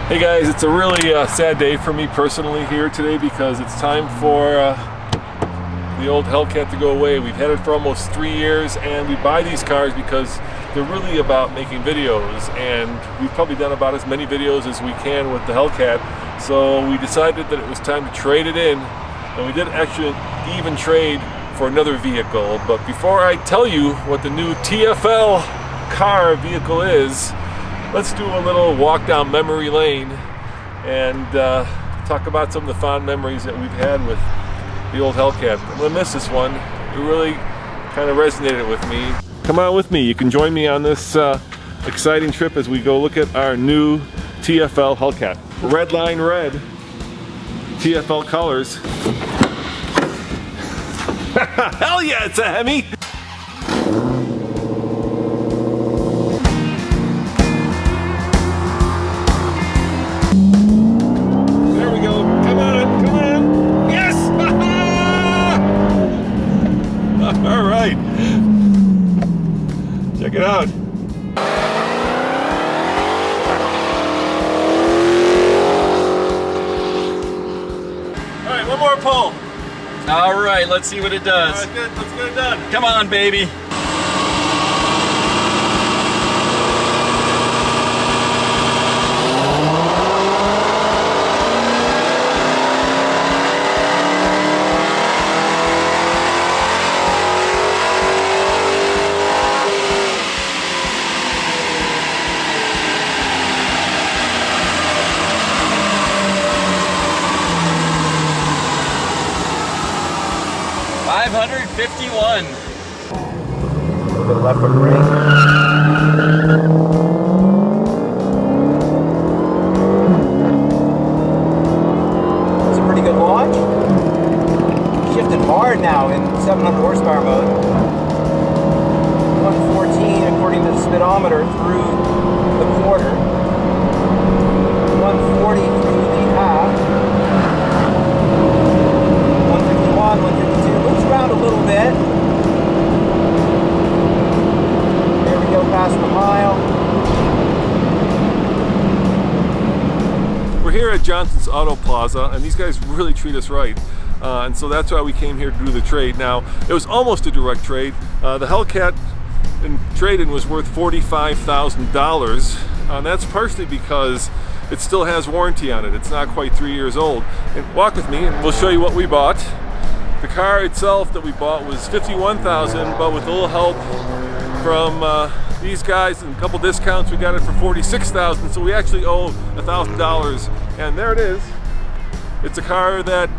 Hey guys, it's a really sad day for me personally here today because it's time for the old Hellcat to go away. We've had it for almost 3 years, and we buy these cars because they're really about making videos, and we've probably done about as many videos as we can with the Hellcat. So we decided that it was time to trade it in, and we did actually even trade for another vehicle. But before I tell you what the new TFL car vehicle is, let's do a little walk down memory lane and talk about some of the fond memories that we've had with the old Hellcat. I'm gonna miss this one. It really kind of resonated with me. Come on with me. You can join me on this exciting trip as we go look at our new TFL Hellcat. Red line red, TFL colors. Hell yeah, it's a Hemi! There we go. Come on, come on. Yes! All right. Check it out. All right, one more pull. All right, let's see what it does. All right, good. Let's get it done. Come on, baby. $551. The left foot brake. That's a pretty good launch. Shifting hard now in 700 horsepower mode. 114 according to the speedometer through the quarter. 140 through the half. 151, 152. Moves around a little bit. There we go, past the mile. We're here at Johnson's Auto Plaza, and these guys really treat us right. And so that's why we came here to do the trade. Now, it was almost a direct trade. The Hellcat in trade-in was worth $45,000. That's partially because it still has warranty on it. It's not quite 3 years old. And walk with me, and we'll show you what we bought. The car itself that we bought was $51,000, but with a little help from these guys and a couple discounts, we got it for $46,000. So we actually owe $1,000, and there it is. It's a car that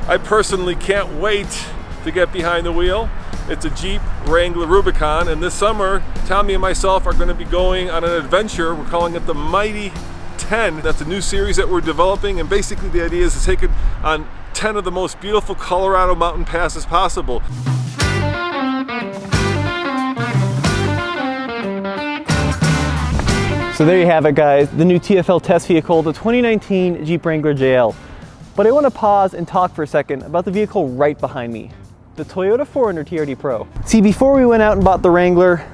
I personally can't wait to get behind the wheel. It's a Jeep Wrangler Rubicon, and this summer, Tommy and myself are going to be going on an adventure. We're calling it the Mighty 10. That's a new series that we're developing, and basically the idea is to take it on 10 of the most beautiful Colorado mountain passes possible. So there you have it, guys, the new TFL test vehicle, the 2019 Jeep Wrangler JL. But I want to pause and talk for a second about the vehicle right behind me, the Toyota 4Runner TRD Pro. See, before we went out and bought the Wrangler,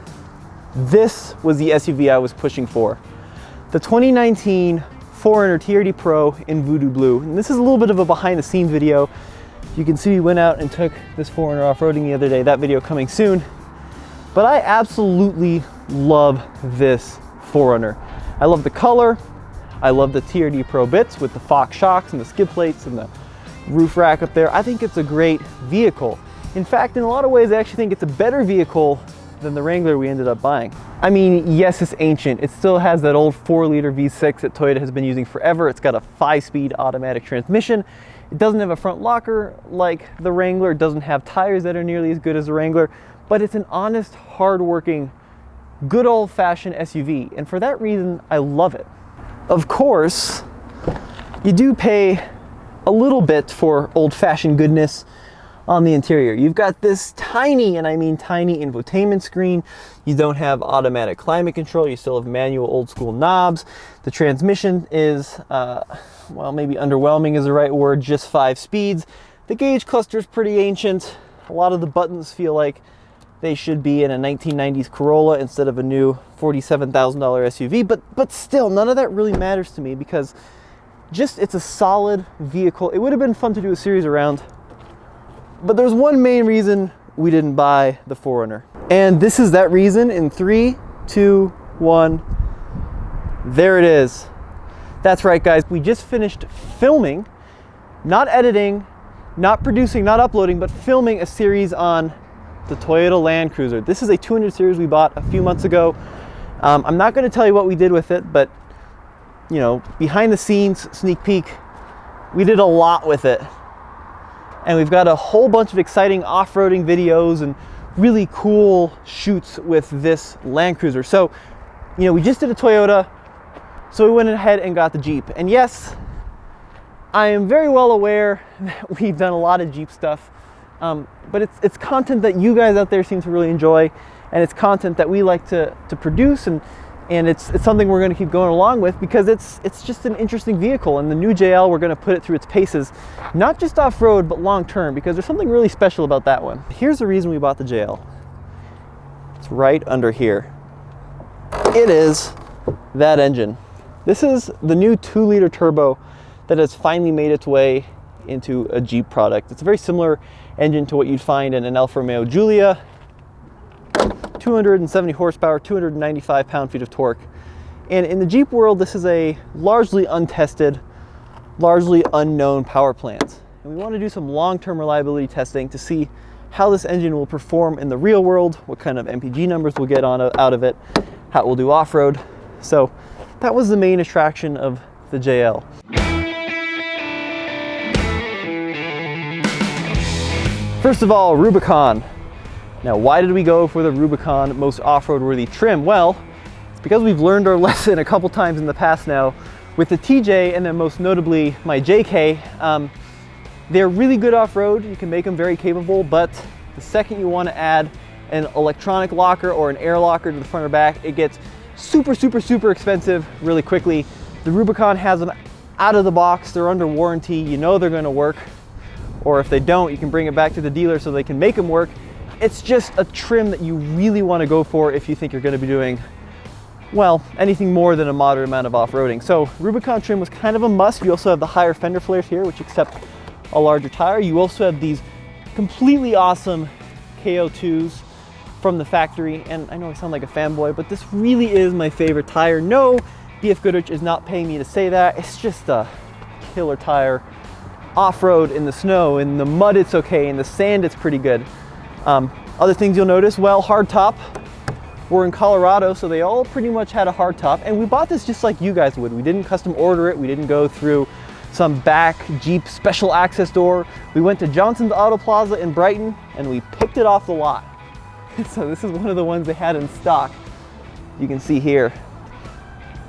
this was the SUV I was pushing for. The 2019 4Runner TRD Pro in Voodoo Blue. And this is a little bit of a behind the scenes video. You can see we went out and took this 4Runner off-roading the other day, that video coming soon. But I absolutely love this 4Runner. I love the color. I love the TRD Pro bits with the Fox shocks and the skid plates and the roof rack up there. I think it's a great vehicle. In fact, in a lot of ways, I actually think it's a better vehicle than the Wrangler we ended up buying. I mean, yes, it's ancient. It still has that old 4-liter V6 that Toyota has been using forever. It's got a 5-speed automatic transmission. It doesn't have a front locker like the Wrangler. It doesn't have tires that are nearly as good as the Wrangler, but it's an honest, hard-working, good old-fashioned SUV. And for that reason, I love it. Of course, you do pay a little bit for old-fashioned goodness on the interior. You've got this tiny, and I mean tiny, infotainment screen. You don't have automatic climate control. You still have manual old school knobs. The transmission is, well, maybe underwhelming is the right word, just 5 speeds. The gauge cluster is pretty ancient. A lot of the buttons feel like they should be in a 1990s Corolla instead of a new $47,000 SUV, but still, none of that really matters to me because just it's a solid vehicle. It would have been fun to do a series around, but there's one main reason we didn't buy the 4Runner. And this is that reason in 3, 2, 1. There it is. That's right, guys. We just finished filming, not editing, not producing, not uploading, but filming a series on the Toyota Land Cruiser. This is a 200 series we bought a few months ago. I'm not going to tell you what we did with it, but you know, behind the scenes sneak peek, we did a lot with it. And we've got a whole bunch of exciting off-roading videos and really cool shoots with this Land Cruiser. So, you know, we just did a Toyota, so we went ahead and got the Jeep. And yes, I am very well aware that we've done a lot of Jeep stuff, but it's content that you guys out there seem to really enjoy, and it's content that we like to produce, and it's something we're going to keep going along with because it's just an interesting vehicle. And the new JL, we're going to put it through its paces, not just off-road, but long-term, because there's something really special about that one. Here's the reason we bought the JL. It's right under here. It is that engine. This is the new 2-liter turbo that has finally made its way into a Jeep product. It's a very similar engine to what you'd find in an Alfa Romeo Giulia. 270 horsepower, 295 pound-feet of torque. And in the Jeep world, this is a largely untested, largely unknown power plant. And we want to do some long-term reliability testing to see how this engine will perform in the real world, what kind of MPG numbers we'll get out of it, how it will do off-road. So that was the main attraction of the JL. First of all, Rubicon. Now, why did we go for the Rubicon most off-road worthy trim? Well, it's because we've learned our lesson a couple times in the past now with the TJ, and then most notably my JK. They're really good off-road. You can make them very capable, but the second you want to add an electronic locker or an air locker to the front or back, it gets super, super, super expensive really quickly. The Rubicon has them out of the box. They're under warranty. You know they're going to work. Or if they don't, you can bring it back to the dealer so they can make them work. It's just a trim that you really want to go for if you think you're going to be doing, well, anything more than a moderate amount of off-roading. So Rubicon trim was kind of a must. You also have the higher fender flares here, which accept a larger tire. You also have these completely awesome KO2s from the factory. And I know I sound like a fanboy, but this really is my favorite tire. No, BF Goodrich is not paying me to say that. It's just a killer tire. Off-road, in the snow, in the mud it's okay, in the sand it's pretty good. Other things you'll notice, well, hardtop. We're in Colorado, so they all pretty much had a hardtop, and we bought this just like you guys would. We didn't custom order it. We didn't go through some back Jeep special access door. We went to Johnson's Auto Plaza in Brighton, and we picked it off the lot. So this is one of the ones they had in stock. You can see here,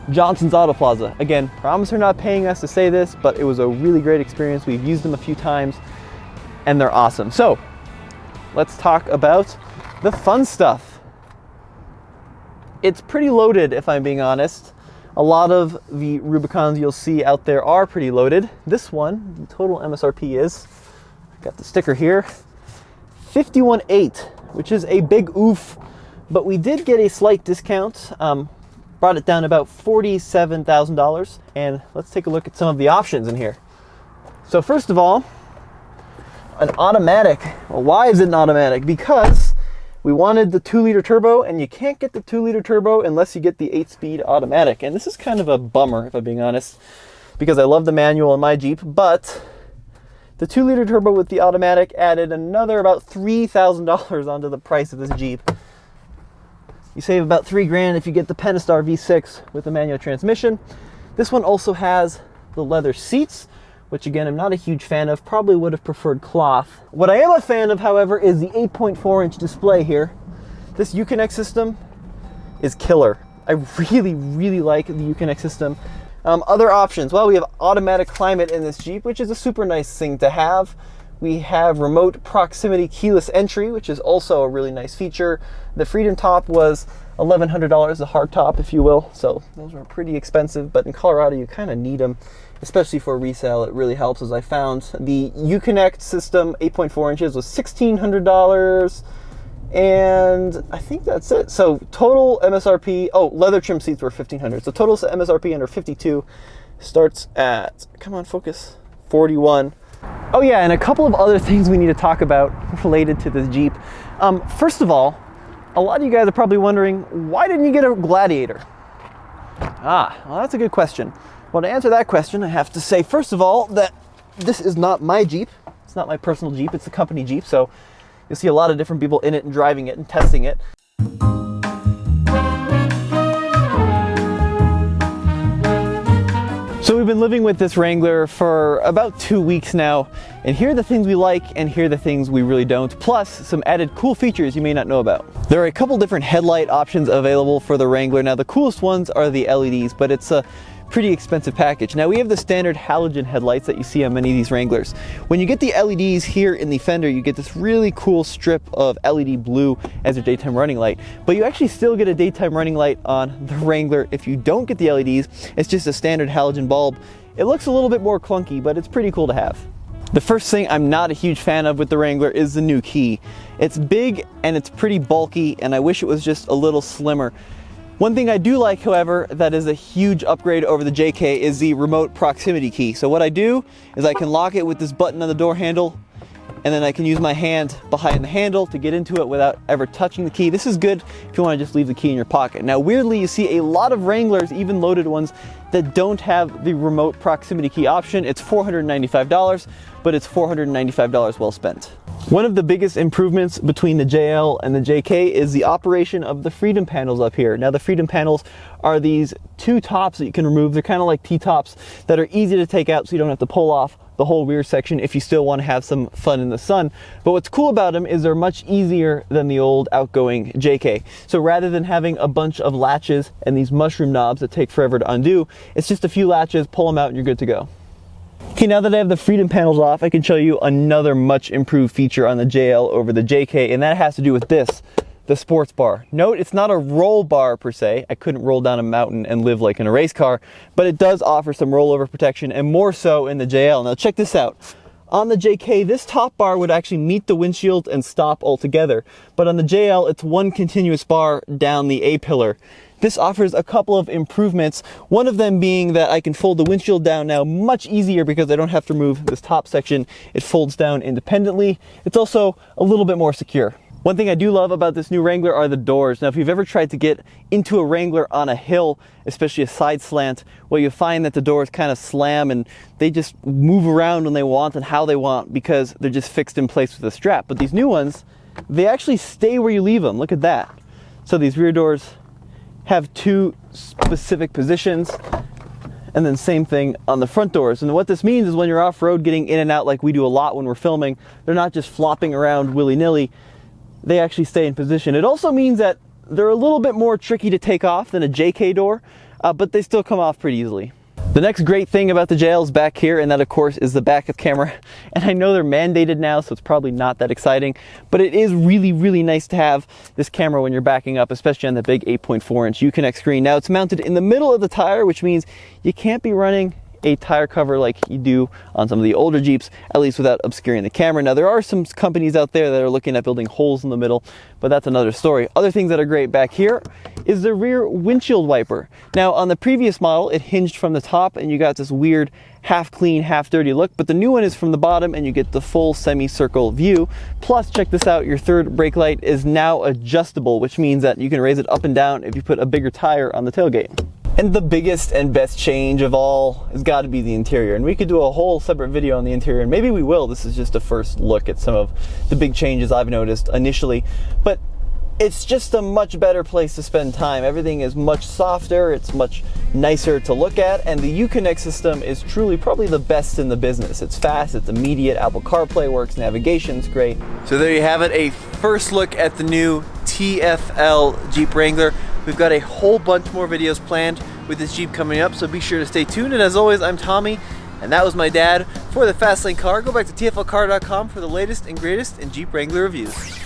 Johnson's Auto Plaza. Again, promise they're not paying us to say this, but it was a really great experience. We've used them a few times, and they're awesome. So let's talk about the fun stuff. It's pretty loaded, if I'm being honest. A lot of the Rubicons you'll see out there are pretty loaded. This one, the total MSRP is, got the sticker here, $51,800, which is a big oof, but we did get a slight discount. Brought it down about $47,000, and let's take a look at some of the options in here. So first of all, an automatic. Well, why is it an automatic? Because we wanted the 2-liter turbo, and you can't get the 2-liter turbo unless you get the 8-speed automatic. And this is kind of a bummer, if I'm being honest, because I love the manual in my Jeep, but the 2-liter turbo with the automatic added another about $3,000 onto the price of this Jeep. You save about $3,000 if you get the Pentastar V6 with the manual transmission. This one also has the leather seats, which again, I'm not a huge fan of. Probably would have preferred cloth. What I am a fan of, however, is the 8.4-inch display here. This Uconnect system is killer. I really, really like the Uconnect system. Other options, well, we have automatic climate in this Jeep, which is a super nice thing to have. We have remote proximity keyless entry, which is also a really nice feature. The Freedom Top was $1,100, the hard top, if you will. So those were pretty expensive, but in Colorado, you kind of need them, especially for resale. It really helps, as I found. The Uconnect system, 8.4 inches, was $1,600. And I think that's it. So total MSRP, oh, leather trim seats were $1,500. So total MSRP under 52 starts at, come on, focus, 41. Oh yeah, and a couple of other things we need to talk about related to this Jeep. First of all, a lot of you guys are probably wondering, why didn't you get a Gladiator? Well, that's a good question. Well, to answer that question, I have to say, first of all, that this is not my Jeep. It's not my personal Jeep, it's the company Jeep, so you'll see a lot of different people in it and driving it and testing it. So we've been living with this Wrangler for about 2 weeks now, and here are the things we like and here are the things we really don't, plus some added cool features you may not know about. There are a couple different headlight options available for the Wrangler. Now the coolest ones are the LEDs, but it's a pretty expensive package. Now we have the standard halogen headlights that you see on many of these Wranglers. When you get the LEDs here in the fender, you get this really cool strip of LED blue as your daytime running light, but you actually still get a daytime running light on the Wrangler if you don't get the LEDs. It's just a standard halogen bulb. It looks a little bit more clunky, but it's pretty cool to have. The first thing I'm not a huge fan of with the Wrangler is the new key. It's big and it's pretty bulky, and I wish it was just a little slimmer. One thing I do like, however, that is a huge upgrade over the JK is the remote proximity key. So what I do is I can lock it with this button on the door handle, and then I can use my hand behind the handle to get into it without ever touching the key. This is good if you want to just leave the key in your pocket. Now weirdly, you see a lot of Wranglers, even loaded ones, that don't have the remote proximity key option. It's $495, but it's $495 well spent. One of the biggest improvements between the JL and the JK is the operation of the freedom panels up here. Now the freedom panels are these two tops that you can remove. They're kind of like T-tops that are easy to take out so you don't have to pull off the whole rear section if you still want to have some fun in the sun. But what's cool about them is they're much easier than the old outgoing JK. So rather than having a bunch of latches and these mushroom knobs that take forever to undo, it's just a few latches, pull them out, and you're good to go. Okay, now that I have the freedom panels off, I can show you another much improved feature on the JL over the JK, and that has to do with this, the sports bar. Note, it's not a roll bar per se. I couldn't roll down a mountain and live like in a race car, but it does offer some rollover protection, and more so in the JL. Now check this out. On the JK, this top bar would actually meet the windshield and stop altogether, but on the JL, it's one continuous bar down the A-pillar. This offers a couple of improvements, one of them being that I can fold the windshield down now much easier because I don't have to remove this top section. It folds down independently. It's also a little bit more secure. One thing I do love about this new Wrangler are the doors. Now, if you've ever tried to get into a Wrangler on a hill, especially a side slant, well, you find that the doors kind of slam and they just move around when they want and how they want because they're just fixed in place with a strap. But these new ones, they actually stay where you leave them. Look at that. So these rear doors have two specific positions, and then same thing on the front doors. And what this means is when you're off-road getting in and out like we do a lot when we're filming, they're not just flopping around willy-nilly, they actually stay in position. It also means that they're a little bit more tricky to take off than a JK door, but they still come off pretty easily. The next great thing about the JL is back here, and that of course is the backup camera. And I know they're mandated now, so it's probably not that exciting, but it is really, really nice to have this camera when you're backing up, especially on the big 8.4-inch Uconnect screen. Now it's mounted in the middle of the tire, which means you can't be running a tire cover like you do on some of the older Jeeps, at least without obscuring the camera. Now there are some companies out there that are looking at building holes in the middle, but that's another story. Other things that are great back here is the rear windshield wiper. Now on the previous model, it hinged from the top and you got this weird half clean, half dirty look, but the new one is from the bottom and you get the full semicircle view. Plus, check this out, your third brake light is now adjustable, which means that you can raise it up and down if you put a bigger tire on the tailgate. And the biggest and best change of all has got to be the interior. And we could do a whole separate video on the interior, and maybe we will. This is just a first look at some of the big changes I've noticed initially. But it's just a much better place to spend time. Everything is much softer, it's much nicer to look at, and the Uconnect system is truly probably the best in the business. It's fast, it's immediate, Apple CarPlay works, navigation's great. So there you have it, a first look at the new TFL Jeep Wrangler. We've got a whole bunch more videos planned with this Jeep coming up, so be sure to stay tuned. And as always, I'm Tommy, and that was my dad. For the Fastlane Car, go back to tflcar.com for the latest and greatest in Jeep Wrangler reviews.